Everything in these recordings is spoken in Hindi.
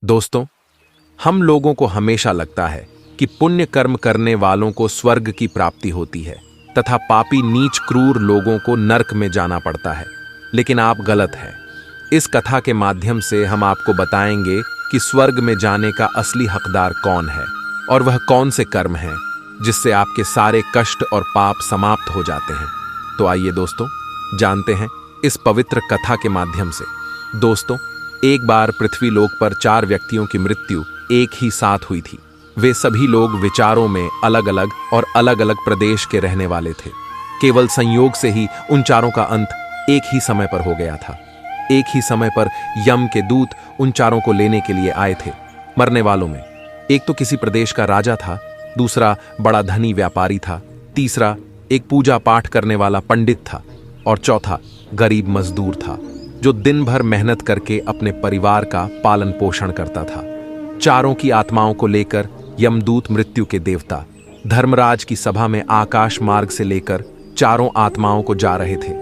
दोस्तों, हम लोगों को हमेशा लगता है कि पुण्य कर्म करने वालों को स्वर्ग की प्राप्ति होती है तथा पापी नीच क्रूर लोगों को नरक में जाना पड़ता है। लेकिन आप गलत हैं। इस कथा के माध्यम से हम आपको बताएंगे कि स्वर्ग में जाने का असली हकदार कौन है और वह कौन से कर्म हैं जिससे आपके सारे कष्ट और पाप समाप्त हो जाते हैं। तो आइए दोस्तों, जानते हैं इस पवित्र कथा के माध्यम से। दोस्तों, एक बार पृथ्वी लोक पर 4 व्यक्तियों की मृत्यु एक ही साथ हुई थी। वे सभी लोग विचारों में अलग अलग और अलग अलग प्रदेश के रहने वाले थे। केवल संयोग से ही उन चारों का अंत एक ही समय पर हो गया था। एक ही समय पर यम के दूत उन चारों को लेने के लिए आए थे। मरने वालों में एक तो किसी प्रदेश का राजा था, दूसरा बड़ा धनी व्यापारी था, तीसरा एक पूजा पाठ करने वाला पंडित था और चौथा गरीब मजदूर था जो दिन भर मेहनत करके अपने परिवार का पालन पोषण करता था। चारों की आत्माओं को लेकर यमदूत मृत्यु के देवता धर्मराज की सभा में आकाश मार्ग से लेकर चारों आत्माओं को जा रहे थे।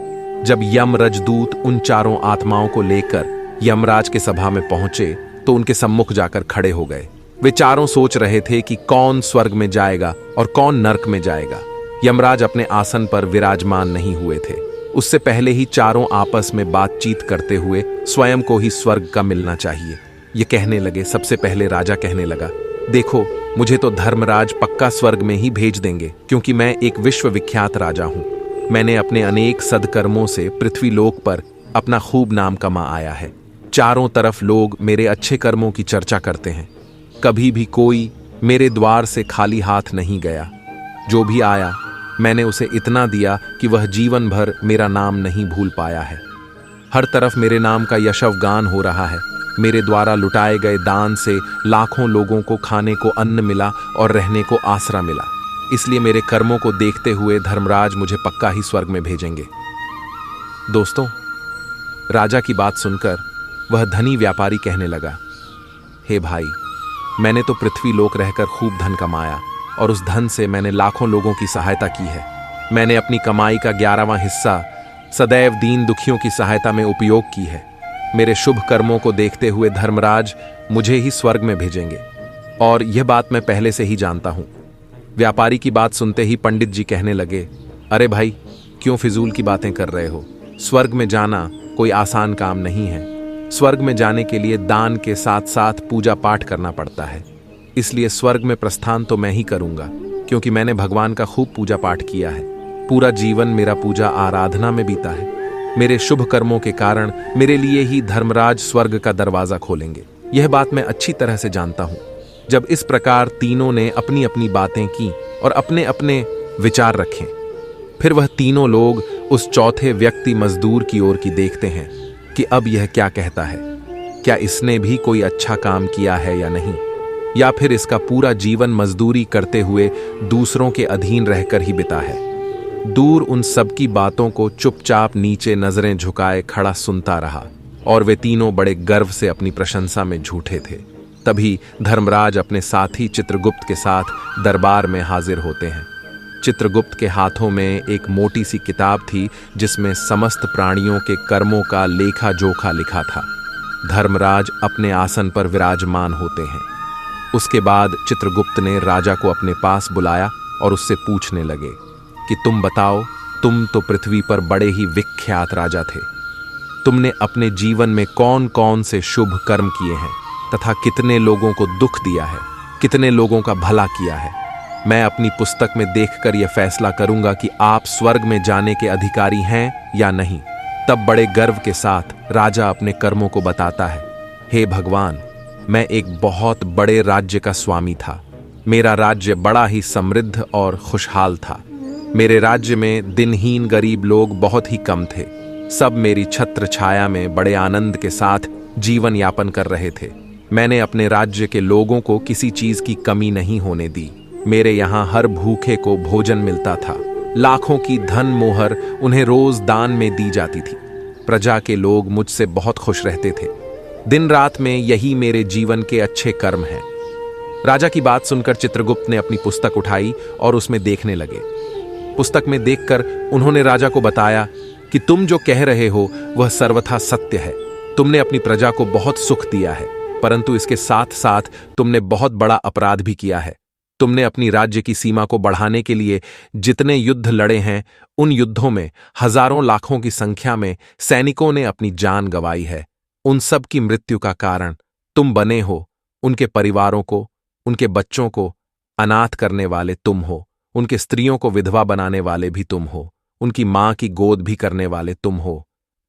जब यम रजदूत उन चारों आत्माओं को लेकर यमराज के सभा में पहुंचे तो उनके सम्मुख जाकर खड़े हो गए। वे चारों सोच रहे थे कि कौन स्वर्ग में जाएगा और कौन नरक में जाएगा। यमराज अपने आसन पर विराजमान नहीं हुए थे। उससे पहले ही चारों आपस में बातचीत करते हुए स्वयं को ही स्वर्ग का मिलना चाहिए ये कहने लगे। सबसे पहले राजा कहने लगा, देखो, मुझे तो धर्मराज पक्का स्वर्ग में ही भेज देंगे, क्योंकि मैं एक विश्वविख्यात राजा हूं। मैंने अपने अनेक सदकर्मों से पृथ्वी लोक पर अपना खूब नाम कमा आया है। चारों तरफ लोग मेरे अच्छे कर्मों की चर्चा करते हैं। कभी भी कोई मेरे द्वार से खाली हाथ नहीं गया। जो भी आया मैंने उसे इतना दिया कि वह जीवन भर मेरा नाम नहीं भूल पाया है। हर तरफ मेरे नाम का यशवगान हो रहा है। मेरे द्वारा लुटाए गए दान से लाखों लोगों को खाने को अन्न मिला और रहने को आसरा मिला। इसलिए मेरे कर्मों को देखते हुए धर्मराज मुझे पक्का ही स्वर्ग में भेजेंगे। दोस्तों, राजा की बात सुनकर वह धनी व्यापारी कहने लगा, हे भाई, मैंने तो पृथ्वी लोक रहकर खूब धन कमाया और उस धन से मैंने लाखों लोगों की सहायता की है। मैंने अपनी कमाई का 11वां हिस्सा सदैव दीन दुखियों की सहायता में उपयोग की है। मेरे शुभ कर्मों को देखते हुए धर्मराज मुझे ही स्वर्ग में भेजेंगे और यह बात मैं पहले से ही जानता हूं। व्यापारी की बात सुनते ही पंडित जी कहने लगे, अरे भाई, क्यों फिजूल की बातें कर रहे हो? स्वर्ग में जाना कोई आसान काम नहीं है। स्वर्ग में जाने के लिए दान के साथ साथ पूजा पाठ करना पड़ता है। इसलिए स्वर्ग में प्रस्थान तो मैं ही करूंगा, क्योंकि मैंने भगवान का खूब पूजा पाठ किया है। पूरा जीवन मेरा पूजा आराधना में बीता है। मेरे शुभ कर्मों के कारण मेरे लिए ही धर्मराज स्वर्ग का दरवाजा खोलेंगे। यह बात मैं अच्छी तरह से जानता हूं। जब इस प्रकार तीनों ने अपनी अपनी बातें की और अपने अपने विचार रखे, फिर वह तीनों लोग उस चौथे व्यक्ति मजदूर की ओर की देखते हैं कि अब यह क्या कहता है। क्या इसने भी कोई अच्छा काम किया है या नहीं, या फिर इसका पूरा जीवन मजदूरी करते हुए दूसरों के अधीन रहकर ही बिता है। दूर उन सबकी बातों को चुपचाप नीचे नजरें झुकाए खड़ा सुनता रहा और वे तीनों बड़े गर्व से अपनी प्रशंसा में झूठे थे। तभी धर्मराज अपने साथी चित्रगुप्त के साथ दरबार में हाजिर होते हैं। चित्रगुप्त के हाथों में एक मोटी सी किताब थी जिसमें समस्त प्राणियों के कर्मों का लेखा जोखा लिखा था। धर्मराज अपने आसन पर विराजमान होते हैं। उसके बाद चित्रगुप्त ने राजा को अपने पास बुलाया और उससे पूछने लगे कि तुम बताओ, तुम तो पृथ्वी पर बड़े ही विख्यात राजा थे। तुमने अपने जीवन में कौन कौन से शुभ कर्म किए हैं तथा कितने लोगों को दुख दिया है, कितने लोगों का भला किया है? मैं अपनी पुस्तक में देखकर यह फैसला करूंगा कि आप स्वर्ग में जाने के अधिकारी हैं या नहीं। तब बड़े गर्व के साथ राजा अपने कर्मों को बताता है, हे भगवान, मैं एक बहुत बड़े राज्य का स्वामी था। मेरा राज्य बड़ा ही समृद्ध और खुशहाल था। मेरे राज्य में दिनहीन गरीब लोग बहुत ही कम थे। सब मेरी छत्र छाया में बड़े आनंद के साथ जीवन यापन कर रहे थे। मैंने अपने राज्य के लोगों को किसी चीज की कमी नहीं होने दी। मेरे यहाँ हर भूखे को भोजन मिलता था। लाखों की धन मोहर उन्हें रोज दान में दी जाती थी। प्रजा के लोग मुझसे बहुत खुश रहते थे। दिन रात में यही मेरे जीवन के अच्छे कर्म हैं। राजा की बात सुनकर चित्रगुप्त ने अपनी पुस्तक उठाई और उसमें देखने लगे। पुस्तक में देखकर उन्होंने राजा को बताया कि तुम जो कह रहे हो वह सर्वथा सत्य है। तुमने अपनी प्रजा को बहुत सुख दिया है। परंतु इसके साथ साथ तुमने बहुत बड़ा अपराध भी किया है। तुमने अपनी राज्य की सीमा को बढ़ाने के लिए जितने युद्ध लड़े हैं, उन युद्धों में हजारों लाखों की संख्या में सैनिकों ने अपनी जान गंवाई है। उन सब की मृत्यु का कारण तुम बने हो। उनके परिवारों को, उनके बच्चों को अनाथ करने वाले तुम हो। उनके स्त्रियों को विधवा बनाने वाले भी तुम हो। उनकी मां की गोद भी करने वाले तुम हो।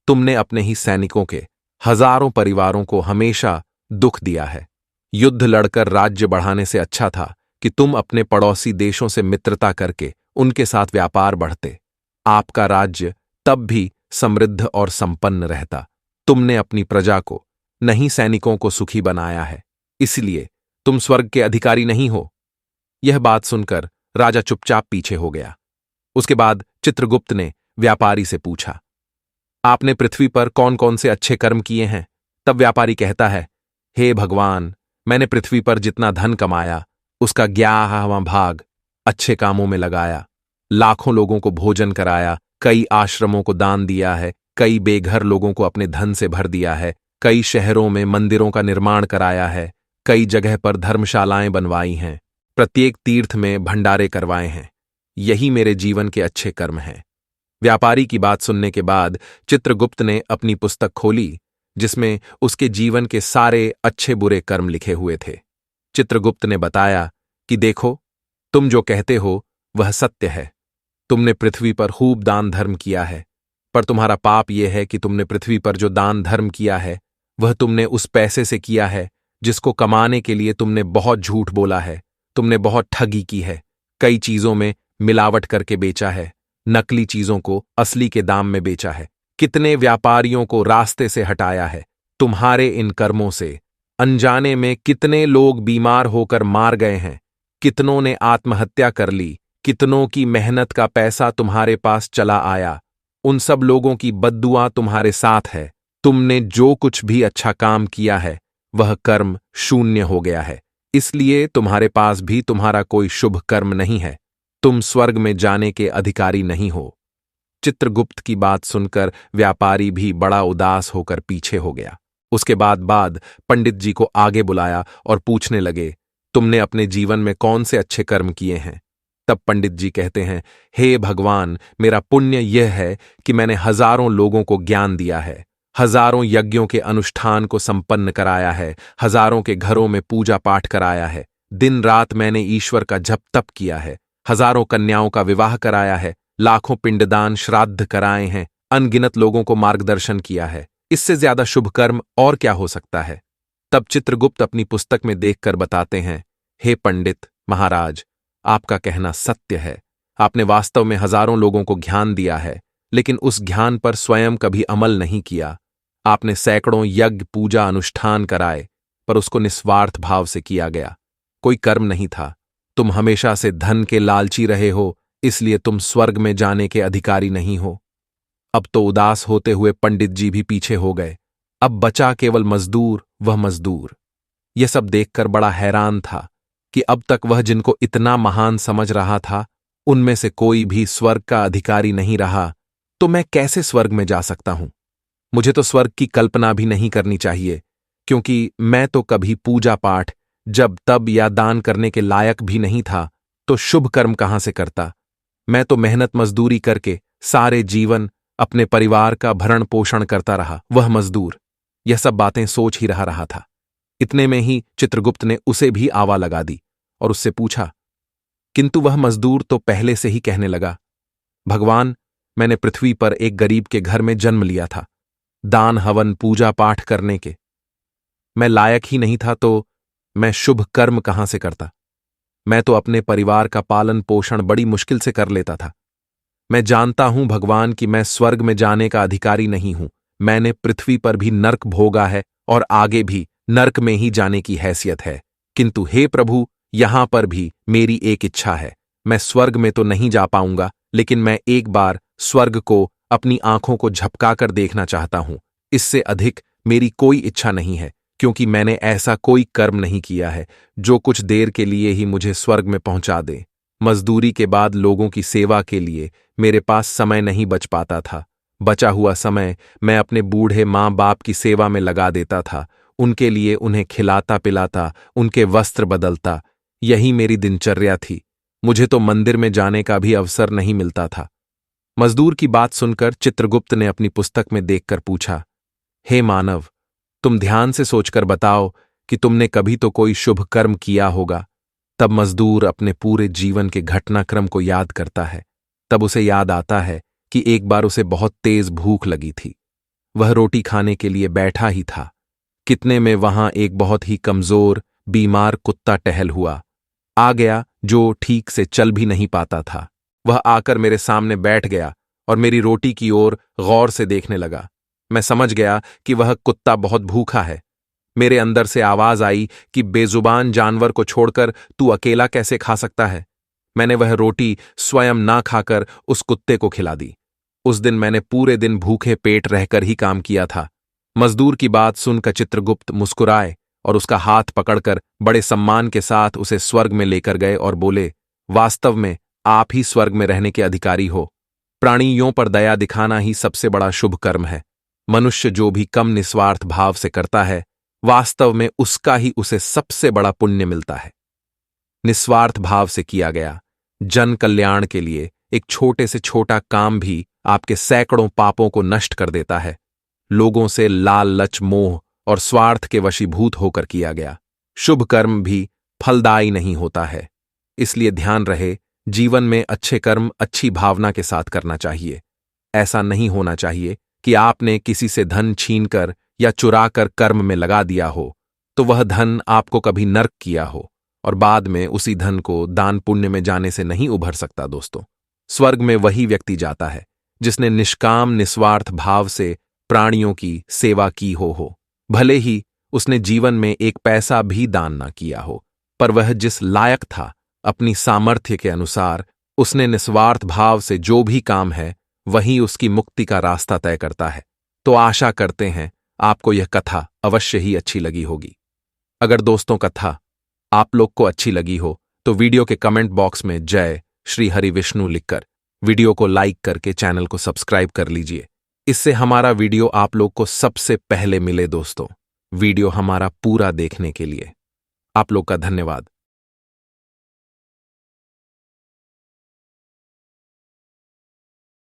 तुमने अपने ही सैनिकों के हजारों परिवारों को हमेशा दुख दिया है। युद्ध लड़कर राज्य बढ़ाने से अच्छा था कि तुम अपने पड़ोसी देशों से मित्रता करके उनके साथ व्यापार बढ़ते। आपका राज्य तब भी समृद्ध और संपन्न रहता। तुमने अपनी प्रजा को, नहीं सैनिकों को सुखी बनाया है, इसलिए तुम स्वर्ग के अधिकारी नहीं हो। यह बात सुनकर राजा चुपचाप पीछे हो गया। उसके बाद चित्रगुप्त ने व्यापारी से पूछा, आपने पृथ्वी पर कौन कौन से अच्छे कर्म किए हैं? तब व्यापारी कहता है, हे भगवान, मैंने पृथ्वी पर जितना धन कमाया उसका 11वां भाग अच्छे कामों में लगाया। लाखों लोगों को भोजन कराया, कई आश्रमों को दान दिया है, कई बेघर लोगों को अपने धन से भर दिया है, कई शहरों में मंदिरों का निर्माण कराया है, कई जगह पर धर्मशालाएं बनवाई हैं, प्रत्येक तीर्थ में भंडारे करवाए हैं। यही मेरे जीवन के अच्छे कर्म हैं। व्यापारी की बात सुनने के बाद चित्रगुप्त ने अपनी पुस्तक खोली, जिसमें उसके जीवन के सारे अच्छे बुरे कर्म लिखे हुए थे। चित्रगुप्त ने बताया कि देखो, तुम जो कहते हो वह सत्य है। तुमने पृथ्वी पर खूब दान धर्म किया है, पर तुम्हारा पाप यह है कि तुमने पृथ्वी पर जो दान धर्म किया है वह तुमने उस पैसे से किया है जिसको कमाने के लिए तुमने बहुत झूठ बोला है। तुमने बहुत ठगी की है, कई चीजों में मिलावट करके बेचा है, नकली चीजों को असली के दाम में बेचा है, कितने व्यापारियों को रास्ते से हटाया है। तुम्हारे इन कर्मों से अनजाने में कितने लोग बीमार होकर मार गए हैं, कितनों ने आत्महत्या कर ली, कितनों की मेहनत का पैसा तुम्हारे पास चला आया। उन सब लोगों की बद्दुआ तुम्हारे साथ है। तुमने जो कुछ भी अच्छा काम किया है वह कर्म शून्य हो गया है, इसलिए तुम्हारे पास भी तुम्हारा कोई शुभ कर्म नहीं है। तुम स्वर्ग में जाने के अधिकारी नहीं हो। चित्रगुप्त की बात सुनकर व्यापारी भी बड़ा उदास होकर पीछे हो गया। उसके बाद पंडित जी को आगे बुलाया और पूछने लगे, तुमने अपने जीवन में कौन से अच्छे कर्म किए हैं? तब पंडित जी कहते हैं, हे भगवान, मेरा पुण्य यह है कि मैंने हजारों लोगों को ज्ञान दिया है, हजारों यज्ञों के अनुष्ठान को संपन्न कराया है, हजारों के घरों में पूजा पाठ कराया है, दिन रात मैंने ईश्वर का जप तप किया है, हजारों कन्याओं का विवाह कराया है, लाखों पिंडदान श्राद्ध कराए हैं, अनगिनत लोगों को मार्गदर्शन किया है। इससे ज्यादा शुभ कर्म और क्या हो सकता है? तब चित्रगुप्त अपनी पुस्तक में देखकर बताते हैं, हे पंडित महाराज, आपका कहना सत्य है। आपने वास्तव में हजारों लोगों को ज्ञान दिया है, लेकिन उस ज्ञान पर स्वयं कभी अमल नहीं किया। आपने सैकड़ों यज्ञ पूजा अनुष्ठान कराए, पर उसको निस्वार्थ भाव से किया गया, कोई कर्म नहीं था। तुम हमेशा से धन के लालची रहे हो, इसलिए तुम स्वर्ग में जाने के अधिकारी नहीं हो। अब तो उदास होते हुए पंडित जी भी पीछे हो गए। अब बचा केवल मजदूर, वह मजदूर। यह सब देखकर बड़ा हैरान था कि अब तक वह जिनको इतना महान समझ रहा था, उनमें से कोई भी स्वर्ग का अधिकारी नहीं रहा। तो मैं कैसे स्वर्ग में जा सकता हूं? मुझे तो स्वर्ग की कल्पना भी नहीं करनी चाहिए, क्योंकि मैं तो कभी पूजा पाठ जब तब या दान करने के लायक भी नहीं था, तो शुभ कर्म कहां से करता? मैं तो मेहनत मजदूरी करके सारे जीवन अपने परिवार का भरण पोषण करता रहा, वह मजदूर। यह सब बातें सोच ही रहा था। इतने में ही चित्रगुप्त ने उसे भी आवा लगा दी और उससे पूछा, किंतु वह मजदूर तो पहले से ही कहने लगा, भगवान, मैंने पृथ्वी पर एक गरीब के घर में जन्म लिया था, दान हवन पूजा पाठ करने के। मैं लायक ही नहीं था, तो मैं शुभ कर्म कहां से करता? मैं तो अपने परिवार का पालन पोषण बड़ी मुश्किल से कर लेता था। मैं जानता हूं भगवान कि मैं स्वर्ग में जाने का अधिकारी नहीं हूं। मैंने पृथ्वी पर भी नर्क भोगा है और आगे भी नर्क में ही जाने की हैसियत है, किंतु हे प्रभु, यहां पर भी मेरी एक इच्छा है। मैं स्वर्ग में तो नहीं जा पाऊंगा, लेकिन मैं एक बार स्वर्ग को अपनी आंखों को झपकाकर देखना चाहता हूं। इससे अधिक मेरी कोई इच्छा नहीं है, क्योंकि मैंने ऐसा कोई कर्म नहीं किया है जो कुछ देर के लिए ही मुझे स्वर्ग में पहुंचा दे। मजदूरी के बाद लोगों की सेवा के लिए मेरे पास समय नहीं बच पाता था। बचा हुआ समय मैं अपने बूढ़े माँ बाप की सेवा में लगा देता था, उनके लिए उन्हें खिलाता पिलाता, उनके वस्त्र बदलता, यही मेरी दिनचर्या थी। मुझे तो मंदिर में जाने का भी अवसर नहीं मिलता था। मजदूर की बात सुनकर चित्रगुप्त ने अपनी पुस्तक में देखकर पूछा, हे मानव, तुम ध्यान से सोचकर बताओ कि तुमने कभी तो कोई शुभ कर्म किया होगा। तब मजदूर अपने पूरे जीवन के घटनाक्रम को याद करता है। तब उसे याद आता है कि एक बार उसे बहुत तेज भूख लगी थी। वह रोटी खाने के लिए बैठा ही था। कितने में वहां एक बहुत ही कमजोर, बीमार कुत्ता टहल हुआ आ गया, जो ठीक से चल भी नहीं पाता था। वह आकर मेरे सामने बैठ गया और मेरी रोटी की ओर गौर से देखने लगा। मैं समझ गया कि वह कुत्ता बहुत भूखा है। मेरे अंदर से आवाज आई कि बेजुबान जानवर को छोड़कर तू अकेला कैसे खा सकता है। मैंने वह रोटी स्वयं ना खाकर उस कुत्ते को खिला दी। उस दिन मैंने पूरे दिन भूखे पेट रहकर ही काम किया था। मजदूर की बात सुनकर चित्रगुप्त मुस्कुराए और उसका हाथ पकड़कर बड़े सम्मान के साथ उसे स्वर्ग में लेकर गए और बोले, वास्तव में आप ही स्वर्ग में रहने के अधिकारी हो। प्राणियों पर दया दिखाना ही सबसे बड़ा शुभ कर्म है। मनुष्य जो भी कम निस्वार्थ भाव से करता है, वास्तव में उसका ही उसे सबसे बड़ा पुण्य मिलता है। निस्वार्थ भाव से किया गया जन कल्याण के लिए एक छोटे से छोटा काम भी आपके सैकड़ों पापों को नष्ट कर देता है। लोगों से लालच, मोह और स्वार्थ के वशीभूत होकर किया गया शुभ कर्म भी फलदायी नहीं होता है। इसलिए ध्यान रहे, जीवन में अच्छे कर्म अच्छी भावना के साथ करना चाहिए। ऐसा नहीं होना चाहिए कि आपने किसी से धन छीनकर या चुराकर कर्म में लगा दिया हो, तो वह धन आपको कभी नर्क किया हो और बाद में उसी धन को दान पुण्य में जाने से नहीं उभर सकता। दोस्तों, स्वर्ग में वही व्यक्ति जाता है जिसने निष्काम निस्वार्थ भाव से प्राणियों की सेवा की हो। भले ही उसने जीवन में एक पैसा भी दान ना किया हो, पर वह जिस लायक था, अपनी सामर्थ्य के अनुसार उसने निस्वार्थ भाव से जो भी काम है, वही उसकी मुक्ति का रास्ता तय करता है। तो आशा करते हैं आपको यह कथा अवश्य ही अच्छी लगी होगी। अगर दोस्तों कथा आप लोग को अच्छी लगी हो तो वीडियो के कमेंट बॉक्स में जय श्री हरि विष्णु लिखकर वीडियो को लाइक करके चैनल को सब्सक्राइब कर लीजिए। इससे हमारा वीडियो आप लोग को सबसे पहले मिले। दोस्तों, वीडियो हमारा पूरा देखने के लिए आप लोग का धन्यवाद।